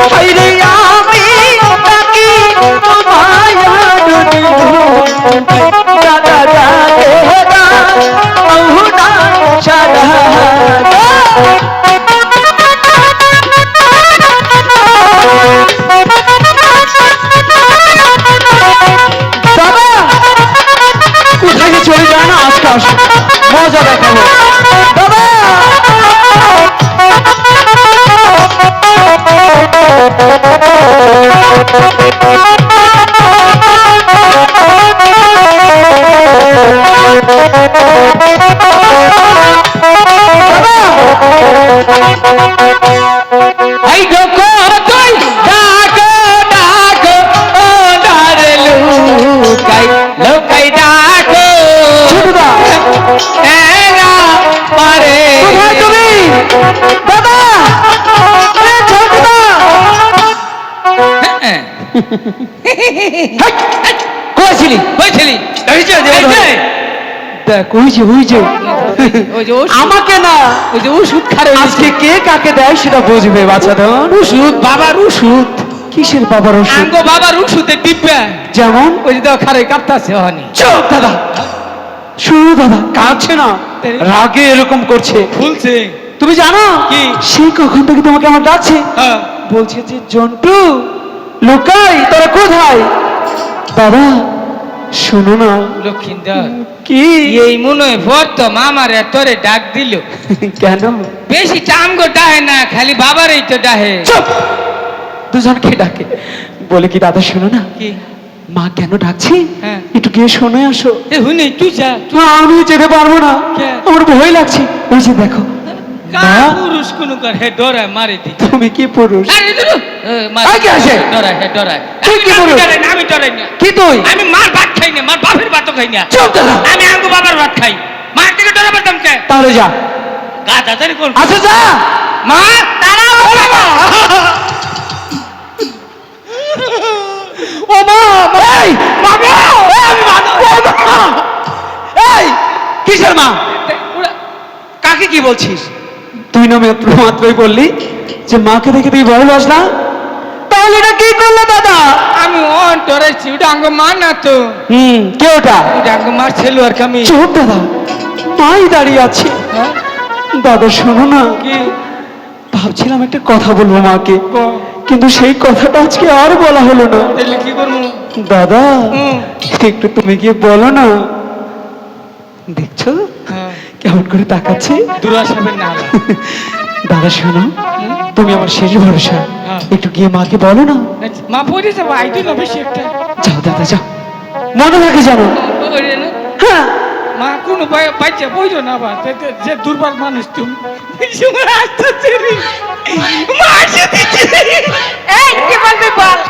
হাইরে আমি তাকি দাদা দাদা আহুদা সাদা কোথায় চলে যায় না আজকে আসো মজা দেখাবো বাবা আমাকে না ওই যে ওষুধ খারে আজকে কে কাকে দেয় সেটা বুঝবে বাচ্চাদের ওষুধ বাবার ওষুধ কিসের বাবার ওষুধ বাবার ওষুধের ডিব্বা যেমন ওই যে খারে কাঁপতাছে চুপ দাদা শুনো দাদা কাঁদছে না রাগে এরকম করছে ফুলছে তুমি জানো কি সেই কখন থেকে তোমাকে আমার ডাকছে বলছে যে জন্টু লুকাই তোরা কোথায় বাবা শোনো না লক্ষিন্দর কি এই মনে হয় তো মামারে তোরে ডাক দিল কেন বেশি টামগো ডাহে না খালি বাবারই তো ডাহে চুপ দুজনকে ডাকে বলে কি দাদা শোনো না কি মা কেন ডাকছি একটু গিয়ে শুনে আসো হুনে তুই যা আমি যেতে পারবো না আমার ভয় লাগছে ওই যে দেখো পুরুষ কোন হে ডরায় মারে দি তুমি কি পুরুষ আগে আসে ডরায় হে ডরায় তুই কি পুরুষ আমি ডরাই না কি তুই আমি মার ভাত খাই না মার বাপের ভাতও খাই না চুপ দাদা আমি আঙ্গু বাবার ভাত খাই মার থেকে ডরা বলতাম কে তাহলে যা গাদা ধরে কোন আচ্ছা যা মা দাঁড়াও ও মা এই মা আমি মা এই কিসের মা কাকে কি বলছিস তুই না মাত্রই বললি যে মাকে দেখে তুই বড় হস না তাহলে এটা কি করলো দাদা আমি অন ডরাইছি ওটা আঙ্গ মা না তো কে ওটা আঙ্গ মার ছেলে আর আমি চুপ দাদা মাই দাঁড়িয়ে আছে দাদা শোনো না কি ভাবছিলাম একটা কথা বলবো মাকে কিন্তু সেই কথাটা আজকে আর বলা হলো না তাহলে কি করবো দাদা একটু তুমি গিয়ে বলো না দেখছো কেমন করে তাকাচ্ছে দুরাশাবেন না দাদা শোনো তুমি আমার শেষ ভরসা একটু গিয়ে মাকে বলো না মা পড়ে যাবো আইতো না বেশি একটা যাও দাদা যাও মনে থাকে জানো হ্যাঁ মা কোন বাচ্চা বইলো না বা যে দুর্বল মানুষ তুমি এই কি বলবি বল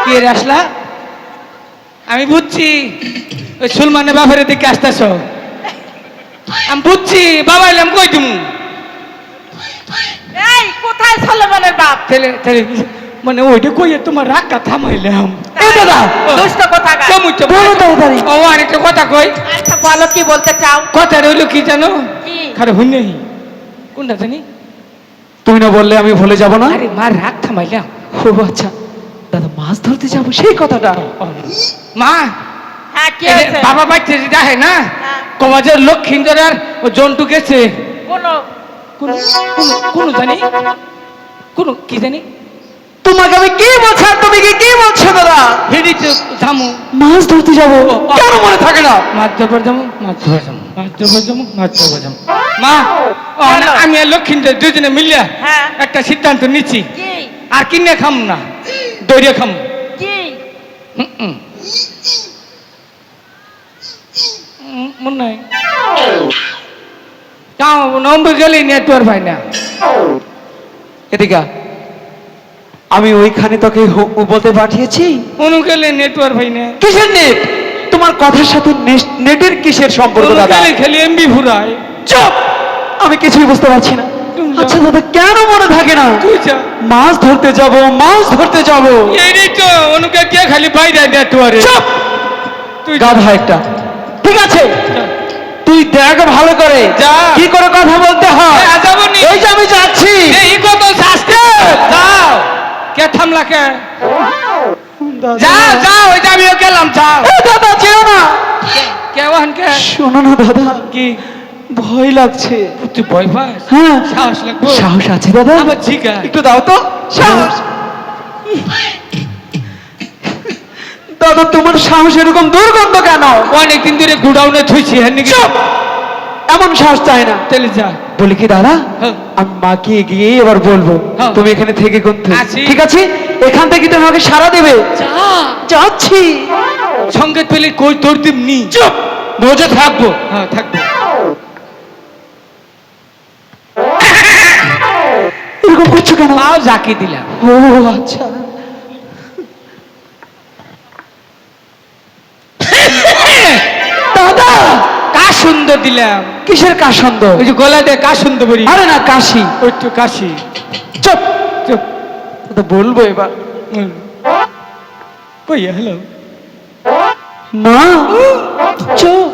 কে আসলা আমি বুঝছি ওই সুলমানের বাপের দিকে আসতেছ আমি বুঝছি বাবা এলাম কই তুমি এই কোথায় সুলমানের বাপ মানে ওইটা কইয়ে তোমার রাগটা থামাইলাম এই দাদা দুষ্ট কথা কমুচ্ছে বলো তাড়াতাড়ি ও আরেকটা কথা কই আচ্ছা বলো কি বলতে চাও কথা রইলো কি জানো কি খারে হইনি কোনটা জানি তুমি না বললে আমি ভুলে যাব না আরে মার রাগ থামাইলাম ও আচ্ছা দাদা মাছ ধরতে যাবো সেই কথাটা মা হ্যাঁ কি হয়েছে বাবা বাইতে যাহে না কমাজের লক্ষিন্দর আর ও জন্টু গেছে কোন জানি কোন কি জানি তোমাকে আমি কি বলছি তুমি কি বলছো দাদা হেডিতে থামো মাছ ধরতে যাবো কেন মনে থাকে না মাছ ধরবার যাবো মা আমি আর লক্ষিন্দর দুজনে মিলিয়া একটা সিদ্ধান্ত নিচ্ছি আর কিনে খাম না দৌড়ে খাম কি মনে নাই নম্বর গেলে নেটওয়ার্ক পাই না এদিকে আমি ওইখানে তোকে বলতে পাঠিয়েছি অনু গেলে নেটওয়ার্ক পাই না কিসের নেট তোমার কথার সাথে নেটের কিসের সম্পর্ক দাদা খালি এমবি ফুরায় চুপ আমি কিছুই বুঝতে পারছি না আচ্ছা দাদা কেন মনে থাকে না মাছ ধরতে যাব এই তো অনুকে কে খালি বাইরে নেটওয়ার্ক চুপ তুই গাধা একটা ঠিক আছে তুই দেখ ভালো করে যা। কি করে কথা বলতে হয় যাবনি এই যে আমি যাচ্ছি এই কত শাস্তি যাও কে থামলা কে যাও যাও ওই যে আমিও গেলাম যাও এ দাদা যেও না কে ওহান কে শোনো না দাদা কি ভয় লাগছে তুই ভয় পাস হ্যাঁ সাহস লাগবে সাহস আছে দাদা আবার ঠিক আছে একটু দাও তো সাহস দাদা তোমার সাহস এরকম দুর্গন্ধ কেন অনেকদিন ধরে গুডাউনে থুইছি হ্যাঁ নাকি চুপ! এমন সাহস চাই না তাহলে যা বলি কি দাদা হ্যাঁ। আমি মাকে গিয়ে এবার বলবো হ্যাঁ। তুমি এখানে থেকে কোনতে আছি। ঠিক আছে এখান থেকে তুমি আমাকে সারা দেবে যা যাচ্ছি সঙ্গে পেলে কই তোর দিমনি চুপ বোঝে থাকবো হ্যাঁ থাকবো এরকম করছো কেন পাও জাকি দিলাম ও আচ্ছা দাদা কা সুন্দর দিলাম কিসের কাসন্দ ওই যে গলা দিয়ে কা সুন্দর বলি আরে না কাশি ওই তো কাশি চুপ চুপ তো বলবো এবার কই হ্যালো মা চুপ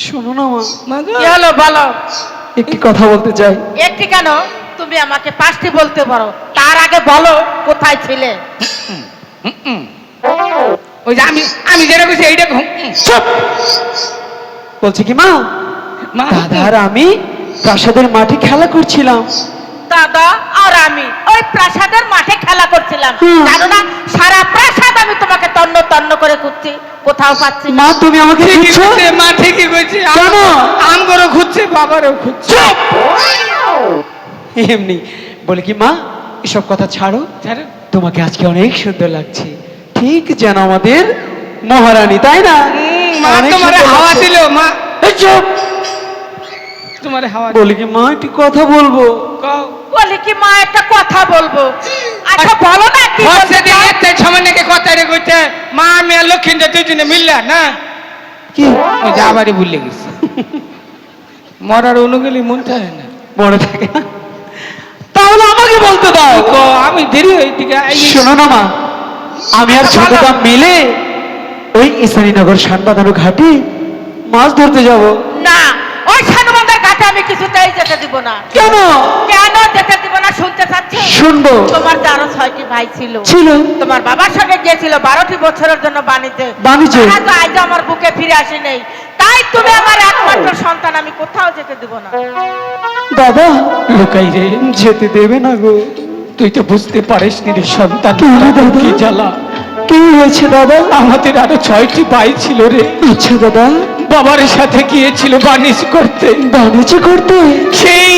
শোনো না মা কি হলো বলো একটি কথা বলতে চাই একটি কেন তুমি আমাকে পাঁচটি বলতে পারো তার আগে বলো কোথায় ছিলে ওই যে আমি আমি যেটা কইছি এইটা চুপ বলছি কি মা মা দাদা আর আমি প্রাসাদের মাঠে খেলা করছিলাম দাদা আর আমি ওই প্রাসাদের মাঠে খেলা করছিলাম হুম। জানো না সারা প্রাসাদ আমি তোমাকে তন্ন তন্ন করে খুঁজছি কোথাও পাচ্ছি না। মা তুমি আমাকে ঠিকই খুঁজছো? কইছে মা ঠিকই কইছে কেন? আমগরও খুঁজছে বাবারও খুঁজছে চুপ এমনি বলে কি মা এসব কথা ছাড়ো ছাড়ো। তোমাকে আজকে অনেক সুন্দর লাগছে ঠিক যেন আমাদের মহারানী তাই না মা অনেক তোমারে সুন্দর হাওয়া লাগছে। দিল মা এই চুপ তোমারে হাওয়া বলে কি মা একটু কথা বলবো কও বলি কি মা একটা কথা বলবো আচ্ছা বলো না কি হচ্ছে বলতে দিয়ে চাও? এতে সময় নাকি কথা রে কইতে মা আমি আর লক্ষ্মীন্দর দুজনে মিললা না কি ওই যে আবারই ভুলে গেছি মরার অনুগেলি মন থাকে না মনে থাকে না তাহলে আমাকে বলতে দাও তো আমি দেরি হই দিকে শোনো না মা আমি আর ছোটদা মিলে ওই ইসানীনগর শানবাঁধানো ঘাটে মাছ ধরতে যাব না ওই সানুমান্দার ঘাটে আমি কিছুতেই যেতে দিব না কেন কেন যেতে দিব না শুনতে চাচ্ছ শুনবো তোমার তো আরো 6টি ভাই ছিল ছিল তোমার বাবার সঙ্গে গিয়েছিল 12টি বছরের জন্য বাণিজ্যে বাণিজ্যে? তারা তো আজ আমার বুকে ফিরে আসে নেই তাই তুমি আমার একমাত্র সন্তান আমি কোথাও যেতে দিব না দাদা লুকাই রে যেতে দেবে না গো তুই তো বুঝতে পারিস নি রে সন্তান কি হলো দাদা? কি জ্বালা কি হয়েছে দাদা আমাদের আরো 6টি ভাই ছিল রে আচ্ছা দাদা বাবার সাথে গিয়েছিল বাণিজ্য করতে বাণিজ্য করতে সেই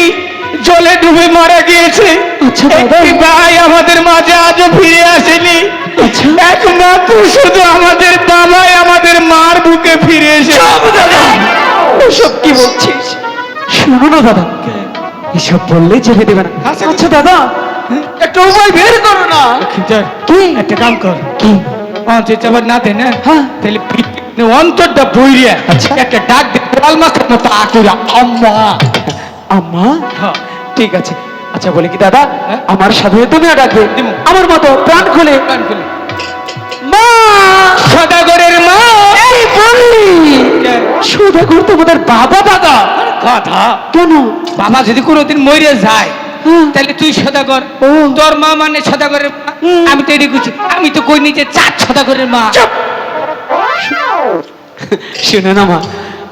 জলে ডুবে মারা গিয়েছে আচ্ছা দাদা। একটি ভাই আমাদের মাঝে আজও ফিরে আসেনি আচ্ছা। একমাত্র শুধু আমাদের বাবাই আমাদের মার বুকে ফিরে এসে এসব কি বলছিস শোনো না দাদা এসব বললে যেতে দেবে না আচ্ছা। আচ্ছা দাদা একটা উপায় বের করো না কি একটা কাম কর কি অন্তর চাবার না দে না হ্যাঁ। তাহলে অন্তরটা বইরিয়া আচ্ছা। একটা ডাক দে পাল মাথার মতো আকুরা আম্মা আম্মা হ্যাঁ। ঠিক আছে আচ্ছা বলে কি দাদা হ্যাঁ। আমার সাথে তুমিও ডাকবে দিমু। আমার মতো প্রাণ খুলে কান খুলে মা সদাগরের মা এই বললি কে? সদাগর তোমাদের বাবা দাদা কথা কেন বাবা যদি কোনোদিন মরে যায় হ্যাঁ। তাহলে তুই সদাগর ও। তোর মা মানে সদাগরের মা হুম। আমি তো এটাই করছি আমি তো কই নিচে 4 সদাগরের মা চুপ! শুনে না মা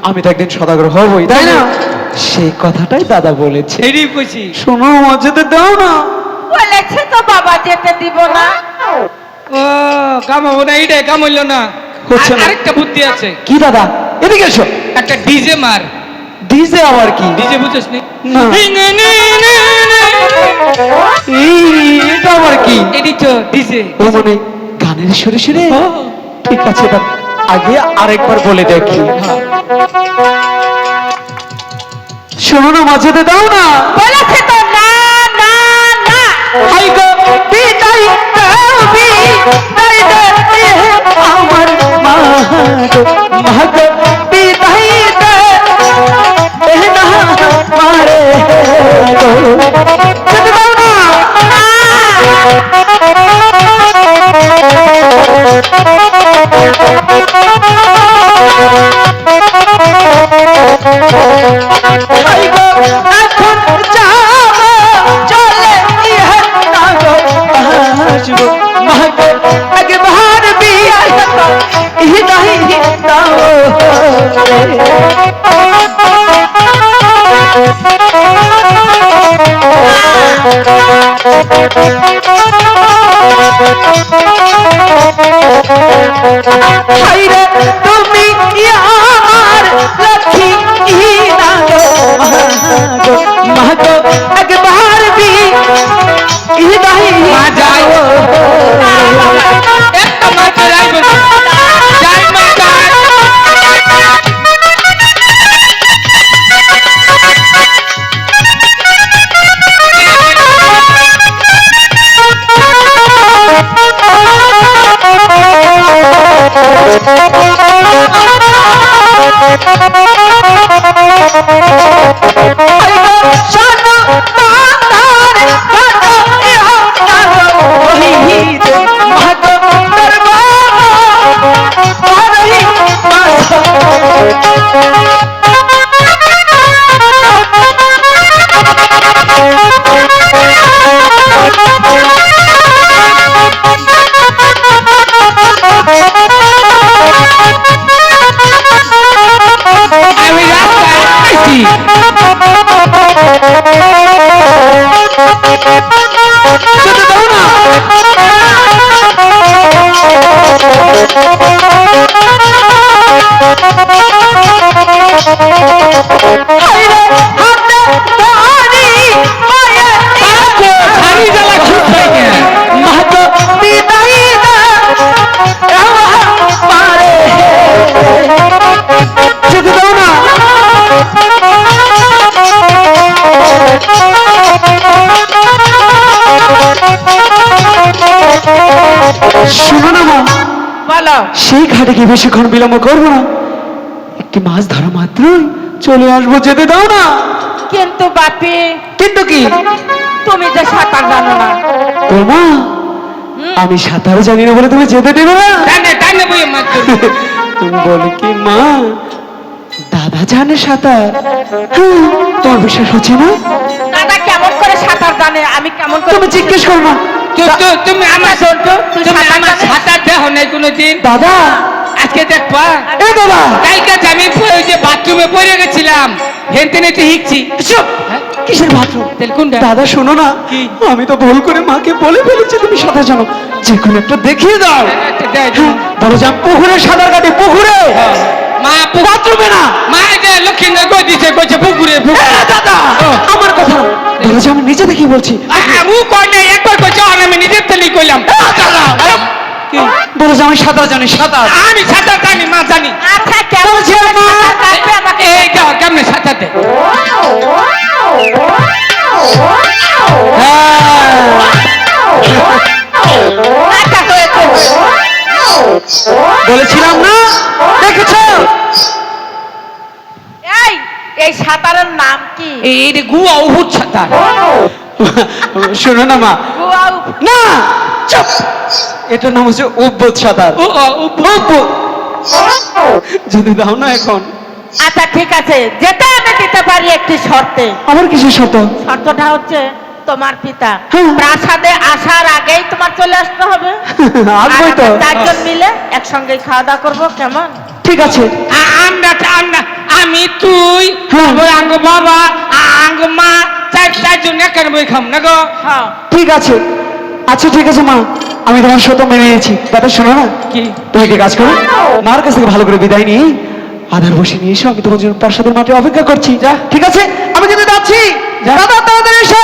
আমি তো একদিন সদাগর হবই তাই না সেই কথাটাই দাদা বলেছে এটাই কইছি শোনো মা যেতে দাও না বলেছে তো বাবা যেতে দিব না ও কামাবো না এইটাই কামাইল না হচ্ছে না। আরেকটা বুদ্ধি আছে কি দাদা এদিকে এসো একটা ডিজে মার ডিজে আবার কি ডিজে বুঝছিস নি না। এটা আবার কি এডি তো ডিজে ও মানে গানের সুরে সুরে ঠিক আছে দাদা আগে আরেকবার বলে দেখি শোনো না মা যেতে দাও না বলেছে তো না না না হাই গো বিদায় দাও বিদায় দাও আমার মা গো মা গো বিদায় দাও এ না মারে গো যেতে দাও না না আমি রাস্তায় আইছি। যেতে দাও না। আমি জ্বালা খুব পাই না। মাগো বিদায় দাও আমারে। যেতে দাও না। শোনো না মা, বলো সেই ঘাটে গিয়ে বেশিক্ষণ বিলম্ব করবো না, একটি মাছ ধরা মাত্রই চলে আসবো, যেতে দাও না। কিন্তু বাপি কিন্তু কি? তুমি যে সাঁতার জানো না। ও মা, আমি সাঁতার জানি না বলে তুমি যেতে দেবে না? টানে টানে বই মাছ ধরি। তুমি বলো কি মা, দাদা জানে সাঁতার? হ্যাঁ, তোমার বিশ্বাস হচ্ছে না? দাদা কেমন করে সাঁতার জানে, আমি কেমন করে? তুমি জিজ্ঞেস করো না। তুমি আমার তুই তুমি সাঁতার আমার জানিস? সাঁতার দেখো নাই কোনোদিন? দাদা, আজকে দেখবা এ দাদা, কালকে আমি ওই যে বাথরুমে পড়ে গেছিলাম, হেনতে নেতে হিকছি। চুপ! কিসের বাথরুম? তাহলে কোনটা? দাদা শোনো না, কি? আমি তো ভুল করে মাকে বলে ফেলেছি তুমি সাঁতার জানো, যে কোনো একটা দেখিয়ে দাও। বলো যে আমি পুকুরে সাঁতার কাটি, পুকুরে, মা বাথরুমে না। মা এটা লক্ষ্মীন্দর কই দিছে, কইছে পুকুরে পুকুরে। এ দাদা, আমার কথা না। বলো যে আমি নিজে দেখি বলছি। আমু কই নাই, একবার কইছে আর আমি নিজের তেলি কইলাম। দাদা, কি? বলো যে আমি সাঁতার জানি, সাঁতার। আমি সাঁতার জানি, মা জানি। আচ্ছা কেমন বলছি করে মা। সাঁতার কাটবে আমাকে? এই দাও কেমনে সাঁতার দে। আচ্ছা হয়েছে। বলেছিলাম না, দেখেছ? এই এই সাঁতারের নাম কি? এই রে গুয়া উহুদ সাঁতার। শোনো না মা, গুয়া উপ- না, চুপ! এটার নাম হচ্ছে উব্বত সাঁতার। উব্বত। যদি দাও না এখন। আচ্ছা ঠিক আছে, যেটা আমি দিতে পারি একটি শর্তে। আমার কিসের শর্ত? শর্তটা হচ্ছে তোমার পিতা হ্যাঁ। প্রাসাদে আসার আগেই তোমার চলে আসতে হবে। আর আসবোই তো। আমরা চারজন মিলে একসঙ্গে খাওয়া দাওয়া করবো, কেমন? ঠিক আছে। আমরা আমরা আমি তুই হ্যাঁ। ওই আঙ্গ বাবা আঙ্গ মা চারজন একার বই খাম না গো। হ্যাঁ ঠিক আছে। আচ্ছা ঠিক আছে মা, আমি তোমার শর্ত মেনে নিয়েছি। দাদা শোনো না, কি? তুমি কি কাজ করো, মার কাছ থেকে ভালো করে বিদায় নিয়ে আধার বসে নিয়ে এসো, আমি তোমার জন্য প্রাসাদের মাঠে অপেক্ষা করছি। যা, ঠিক আছে, আমি কিন্তু যাচ্ছি। দাদা তাড়াতাড়ি এসো।